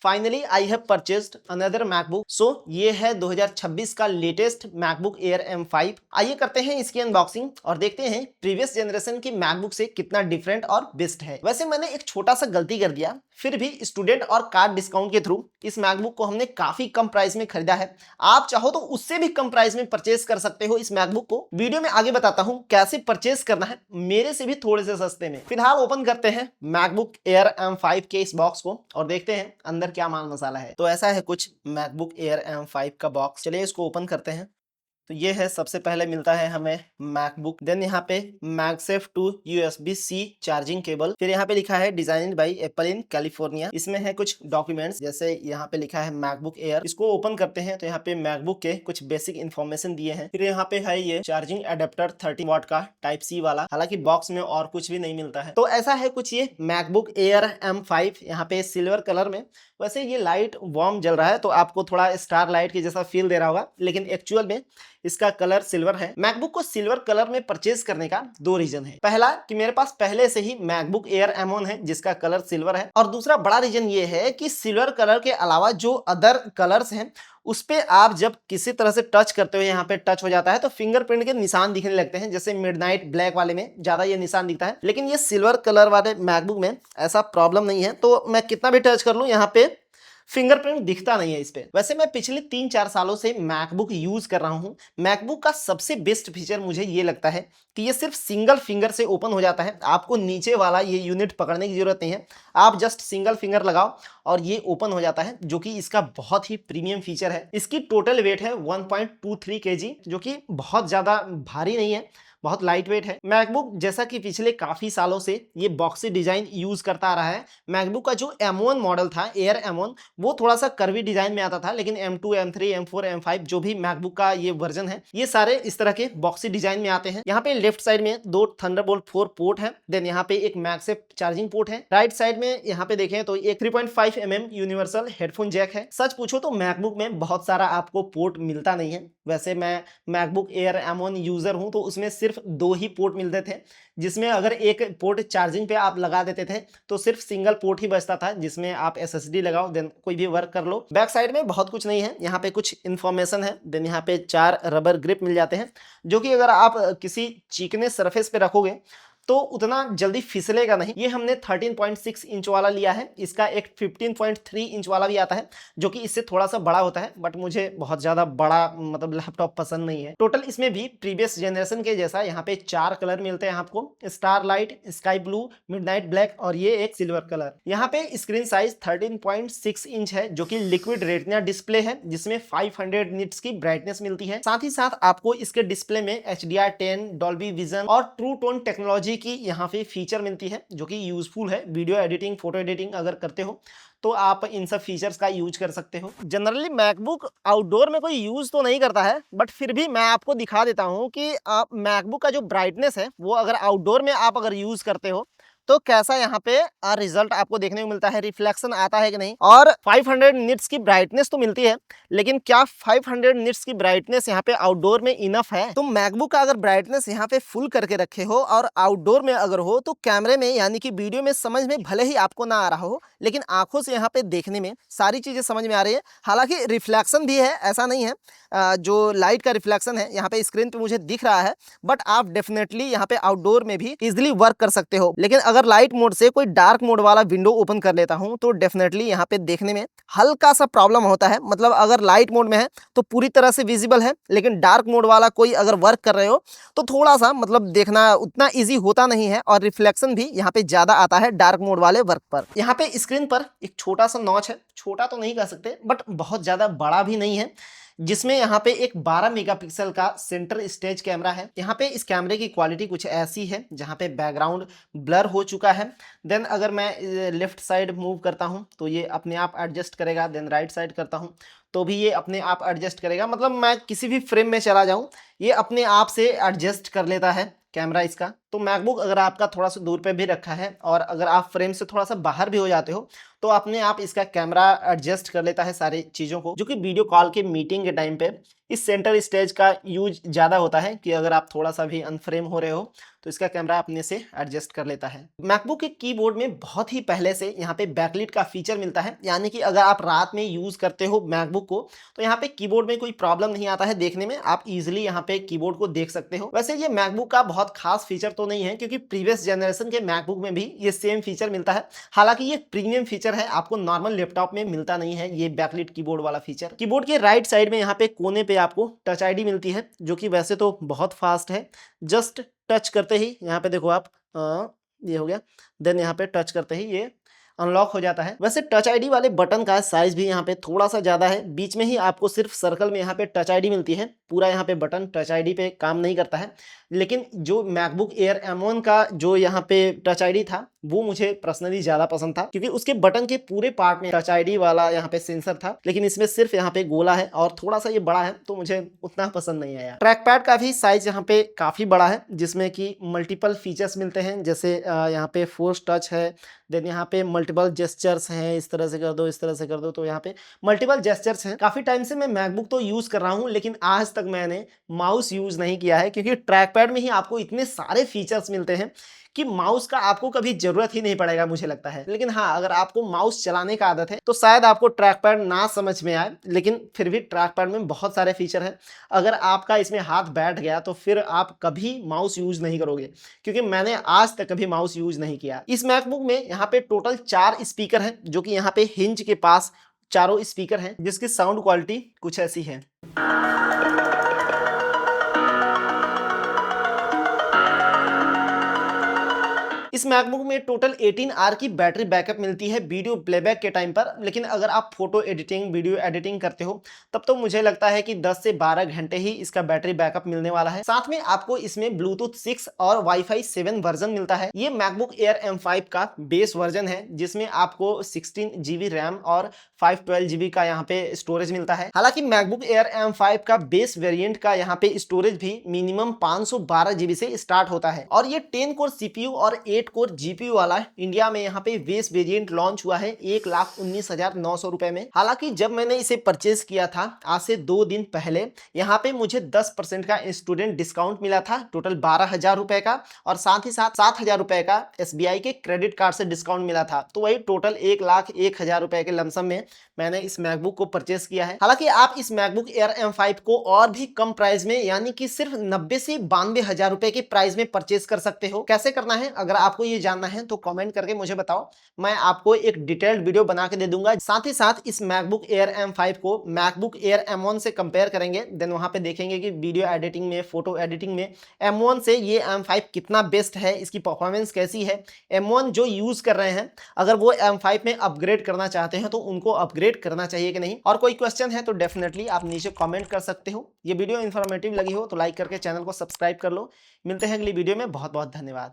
Finally I have purchased another MacBook. So ये है 2026 का लेटेस्ट मैकबुक एयर M5। आइए करते हैं इसकी अनबॉक्सिंग और देखते हैं प्रीवियस जनरेशन की मैकबुक से कितना डिफरेंट और बेस्ट है। वैसे मैंने एक छोटा सा गलती कर दिया, फिर भी स्टूडेंट और कार्ड डिस्काउंट के थ्रू इस मैकबुक को हमने काफी कम प्राइस में खरीदा है। आप चाहो तो उससे भी कम प्राइस में परचेज कर सकते हो इस मैकबुक को। वीडियो में आगे बताता हूं कैसे परचेज करना है मेरे से भी थोड़े से सस्ते में। फिलहाल ओपन करते हैं मैकबुक एयर M5 के इस बॉक्स को और देखते हैं अंदर क्या माल मसाला है। तो ऐसा है कुछ मैकबुक एयर M5 का बॉक्स। चलिए इसको ओपन करते हैं। तो ये है, सबसे पहले मिलता है हमें मैकबुक, देन यहाँ पे MagSafe to USB-C charging cable, फिर यहाँ पे लिखा है designing bye apple in California. इसमें है कुछ डॉक्यूमेंट्स, जैसे यहाँ पे लिखा है मैकबुक एयर। इसको ओपन करते हैं तो यहाँ पे मैकबुक के कुछ बेसिक इन्फॉर्मेशन दिए हैं। फिर यहाँ पे है ये चार्जिंग एडेप्टर 30 वाट का टाइप C वाला, हालांकि बॉक्स में और कुछ भी नहीं मिलता है। तो ऐसा है कुछ ये मैकबुक एयर M5 यहाँ पे सिल्वर कलर में। वैसे ये लाइट वार्म जल रहा है तो आपको थोड़ा स्टार लाइट की जैसा फील दे रहा होगा, लेकिन एक्चुअल में इसका कलर सिल्वर है। मैकबुक को सिल्वर कलर में परचेज करने का दो रीजन है। पहला कि मेरे पास पहले से ही मैकबुक एयर M1 है जिसका कलर सिल्वर है, और दूसरा बड़ा रीजन ये है कि सिल्वर कलर के अलावा जो अदर कलर्स हैं उस पे आप जब किसी तरह से टच करते हो, यहाँ पे टच हो जाता है तो फिंगरप्रिंट के निशान दिखने लगते हैं। जैसे मिडनाइट ब्लैक वाले में ज्यादा ये निशान दिखता है, लेकिन ये सिल्वर कलर वाले मैकबुक में ऐसा प्रॉब्लम नहीं है। तो मैं कितना भी टच कर लूं यहाँ पे फिंगरप्रिंट दिखता नहीं है इस पे। वैसे मैं पिछले 3-4 सालों से मैकबुक यूज कर रहा हूं। मैकबुक का सबसे बेस्ट फीचर मुझे ये लगता है कि ये सिर्फ सिंगल फिंगर से ओपन हो जाता है। आपको नीचे वाला ये यूनिट पकड़ने की जरूरत नहीं है, आप जस्ट सिंगल फिंगर लगाओ और ये ओपन हो जाता है, जो कि इसका बहुत ही प्रीमियम फीचर है। इसकी टोटल वेट है 1.23 kg, जो कि बहुत ज्यादा भारी नहीं है, बहुत लाइट वेट है। मैकबुक जैसा कि पिछले काफी सालों से ये बॉक्सी डिजाइन यूज करता आ रहा है। मैकबुक का जो M1 मॉडल था एयर M1, वो थोड़ा सा कर्वी डिजाइन में आता था, लेकिन M2, M3, M4, M5 जो भी मैकबुक का ये वर्जन है, ये सारे इस तरह के बॉक्सी डिजाइन में आते हैं। यहाँ पे लेफ्ट साइड में 2 थंडरबोल्ट 4 पोर्ट है, देन यहाँ पे एक मैगसेफ चार्जिंग पोर्ट है। राइट साइड में यहाँ पे देखें तो एक 3.5 mm यूनिवर्सल हेडफोन जैक है। सच पूछो तो मैकबुक में बहुत सारा आपको पोर्ट मिलता नहीं है। वैसे मैं मैकबुक एयर M1 यूजर हूं तो उसमें सिर्फ 2 ही पोर्ट मिलते थे, जिसमें अगर एक पोर्ट चार्जिंग पे आप लगा देते थे तो सिर्फ सिंगल पोर्ट ही बचता था, जिसमें आप SSD लगाओ देन कोई भी वर्क कर लो। बैक साइड में बहुत कुछ नहीं है, यहाँ पे कुछ इन्फॉर्मेशन है, देन यहाँ पे 4 रबर ग्रिप मिल जाते हैं, जो कि अगर आप किसी चीकने सरफेस पे रखोगे तो उतना जल्दी फिसलेगा नहीं। ये हमने 13.6 इंच वाला लिया है। इसका एक 15.3 इंच वाला भी आता है, जो कि इससे थोड़ा सा बड़ा होता है, बट मुझे बहुत ज्यादा बड़ा मतलब लैपटॉप पसंद नहीं है। टोटल इसमें भी प्रीवियस जनरेशन के जैसा यहाँ पे 4 कलर मिलते हैं आपको, star light, sky blue, midnight black और ये एक सिल्वर कलर। यहाँ पे स्क्रीन साइज 13.6 इंच है, जो कि लिक्विड रेटिना डिस्प्ले है, जिसमें 500 निट्स की ब्राइटनेस मिलती है। साथ ही साथ आपको इसके डिस्प्ले में HDR10, डॉल्बी विजन और ट्रू टोन टेक्नोलॉजी की यहाँ पे फीचर मिलती है, जो कि यूजफुल है। वीडियो एडिटिंग, फोटो एडिटिंग अगर करते हो तो आप इन सब फीचर्स का यूज कर सकते हो। जनरली मैकबुक आउटडोर में कोई यूज तो नहीं करता है, बट फिर भी मैं आपको दिखा देता हूँ कि आप मैकबुक का जो ब्राइटनेस है वो अगर आउटडोर में आप अगर यूज करते हो तो कैसा यहाँ पे रिजल्ट आपको देखने को मिलता है, रिफ्लेक्शन आता है कि नहीं। और 500 निट्स की ब्राइटनेस तो मिलती है, लेकिन क्या 500 निट्स की ब्राइटनेस यहाँ पे आउटडोर में इनफ है? तुम मैकबुक का अगर ब्राइटनेस यहाँ पे फुल करके रखे हो और आउटडोर में अगर हो तो कैमरे में यानी कि वीडियो में समझ में भले ही आपको ना आ रहा हो, लेकिन आंखों से यहाँ पे देखने में सारी चीजें समझ में आ रही है। हालांकि रिफ्लेक्शन भी है, ऐसा नहीं है, जो लाइट का रिफ्लेक्शन है यहाँ पे स्क्रीन पे मुझे दिख रहा है, बट आप डेफिनेटली यहाँ पे आउटडोर में भी इजिली वर्क कर सकते हो। लेकिन अगर लाइट मोड से कोई डार्क मोड वाला विंडो ओपन कर लेता हूं तो डेफिनेटली यहाँ पे देखने में हल्का सा प्रॉब्लम होता है। मतलब अगर लाइट मोड में है तो पूरी तरह से विजिबल है, लेकिन डार्क मोड वाला कोई अगर वर्क कर रहे हो तो थोड़ा सा मतलब देखना उतना इजी होता नहीं है, और रिफ्लेक्शन भी यहाँ पे ज्यादा आता है डार्क मोड वाले वर्क पर। यहाँ पे स्क्रीन पर एक छोटा सा नॉच है, छोटा तो नहीं कह सकते बट बहुत ज्यादा बड़ा भी नहीं है, जिसमें यहाँ पे एक 12 मेगापिक्सल का सेंटर स्टेज कैमरा है। यहाँ पे इस कैमरे की क्वालिटी कुछ ऐसी है जहाँ पे बैकग्राउंड ब्लर हो चुका है। देन अगर मैं लेफ्ट साइड मूव करता हूँ तो ये अपने आप एडजस्ट करेगा, देन राइट साइड करता हूँ तो भी ये अपने आप एडजस्ट करेगा। मतलब मैं किसी भी फ्रेम में चला जाऊँ ये अपने आप से एडजस्ट कर लेता है कैमरा इसका। तो मैकबुक अगर आपका थोड़ा सा दूर पे भी रखा है और अगर आप फ्रेम से थोड़ा सा बाहर भी हो जाते हो तो अपने आप इसका कैमरा एडजस्ट कर लेता है सारी चीज़ों को, जो कि वीडियो कॉल के मीटिंग के टाइम पे इस सेंटर स्टेज का यूज ज़्यादा होता है कि अगर आप थोड़ा सा भी अनफ्रेम हो रहे हो तो इसका कैमरा अपने से एडजस्ट कर लेता है। मैकबुक के कीबोर्ड में बहुत ही पहले से यहाँ पे बैकलिट का फीचर मिलता है, यानी कि अगर आप रात में यूज करते हो मैकबुक को तो यहाँ पे कीबोर्ड में कोई प्रॉब्लम नहीं आता है देखने में, आप इजीली यहाँ पे कीबोर्ड को देख सकते हो। वैसे ये मैकबुक का बहुत खास फीचर तो नहीं है क्योंकि प्रीवियस जनरेशन के मैकबुक में भी ये सेम फीचर मिलता है, हालांकि ये प्रीमियम फीचर है, आपको नॉर्मल लैपटॉप में मिलता नहीं है ये बैकलिट कीबोर्ड वाला फीचर। कीबोर्ड के राइट साइड में यहाँ पे कोने पे आपको टच आईडी मिलती है जो कि वैसे तो बहुत फास्ट है, जस्ट टच करते ही यहाँ पे देखो आप ये हो गया, देन यहाँ पे टच करते ही ये अनलॉक हो जाता है। वैसे टच आईडी वाले बटन का साइज भी यहाँ पे थोड़ा सा ज्यादा है, बीच में ही आपको सिर्फ सर्कल में यहाँ पे टच आईडी मिलती है, पूरा यहाँ पे बटन टच आईडी पे काम नहीं करता है। लेकिन जो मैकबुक एयर M1 का जो यहाँ पे टच आईडी था वो मुझे पर्सनली ज्यादा पसंद था क्योंकि उसके बटन के पूरे पार्ट में टच आईडी वाला यहाँ पे सेंसर था, लेकिन इसमें सिर्फ यहाँ पे गोला है और थोड़ा सा ये बड़ा है तो मुझे उतना पसंद नहीं आया। ट्रैक पैड का भी साइज यहाँ पे काफी बड़ा है जिसमें कि मल्टीपल फीचर्स मिलते हैं, जैसे यहाँ पे फोर्स टच है, देन यहाँ पे मल्टीपल जेस्चर्स हैं, इस तरह से कर दो इस तरह से कर दो, तो यहाँ पे मल्टीपल जेस्चर्स हैं। काफी टाइम से मैं मैकबुक तो यूज कर रहा हूँ लेकिन आज तक मैंने माउस यूज नहीं किया है क्योंकि ट्रैक पैड में ही आपको इतने सारे फीचर्स मिलते हैं कि माउस का आपको कभी जरूरत ही नहीं पड़ेगा मुझे लगता है। लेकिन हाँ, अगर आपको माउस चलाने का आदत है तो शायद आपको ट्रैक पैड ना समझ में आए, लेकिन फिर भी ट्रैक पैड में बहुत सारे फीचर हैं। अगर आपका इसमें हाथ बैठ गया तो फिर आप कभी माउस यूज नहीं करोगे, क्योंकि मैंने आज तक कभी माउस यूज नहीं किया। इस मैकबुक में यहाँ पे टोटल 4 स्पीकर हैं जो कि यहाँ पे हिंज के पास चारों स्पीकर हैं जिसकी साउंड क्वालिटी कुछ ऐसी है। इस मैकबुक में टोटल 18 आवर की बैटरी बैकअप मिलती है वीडियो प्लेबैक के टाइम पर, लेकिन अगर आप फोटो एडिटिंग वीडियो एडिटिंग करते हो तब तो मुझे लगता है कि 10 से 12 घंटे ही इसका बैटरी बैकअप मिलने वाला है। साथ में आपको इसमें ब्लूटूथ 6 और वाईफाई 7 वर्जन मिलता है। ये मैकबुक एयर M5 का बेस वर्जन है जिसमें आपको 16 GB रैम और 512 GB का यहाँ पे स्टोरेज मिलता है। हालांकि मैकबुक एयर M5 का बेस वेरिएंट का यहाँ पे स्टोरेज भी मिनिमम 512 GB से स्टार्ट होता है और ये 10 कोर CPU और 8 कोर GPU वाला इंडिया में यहाँ पे बेस वेरिएंट लॉन्च हुआ है 1,19,900 रुपए में। हालांकि जब मैंने इसे परचेज किया था आज से 2 दिन पहले, यहाँ पे मुझे 10% का स्टूडेंट डिस्काउंट मिला था टोटल 12,000 रुपए का, और साथ ही साथ 7,000 रुपए का SBI के क्रेडिट कार्ड से डिस्काउंट मिला था। तो वही टोटल 1,01,000 रुपए के लमसम में मैंने इस मैकबुक को परचेस किया है। हालांकि आप इस मैकबुक एयर M5 को और भी कम प्राइस में यानी कि सिर्फ 90 से 92,000 रुपए के प्राइस में परचेस कर सकते हो। कैसे करना है अगर आपको ये जानना है तो कमेंट करके मुझे बताओ, मैं आपको एक डिटेल्ड वीडियो बना के दे दूंगा। साथ ही साथ इस मैकबुक एयर M5 को मैकबुक एयर M1 से कंपेयर करेंगे, देन वहां पे देखेंगे कि वीडियो एडिटिंग में फोटो एडिटिंग में M1 से ये M5 कितना बेस्ट है, इसकी परफॉर्मेंस कैसी है। M1 जो यूज कर रहे हैं अगर वो M5 में अपग्रेड करना चाहते हैं तो उनको अपग्रेड करना चाहिए कि नहीं, और कोई क्वेश्चन है तो डेफिनेटली आप नीचे कमेंट कर सकते हो। ये वीडियो इन्फॉर्मेटिव लगी हो तो लाइक करके चैनल को सब्सक्राइब कर लो। मिलते हैं अगली वीडियो में, बहुत बहुत धन्यवाद।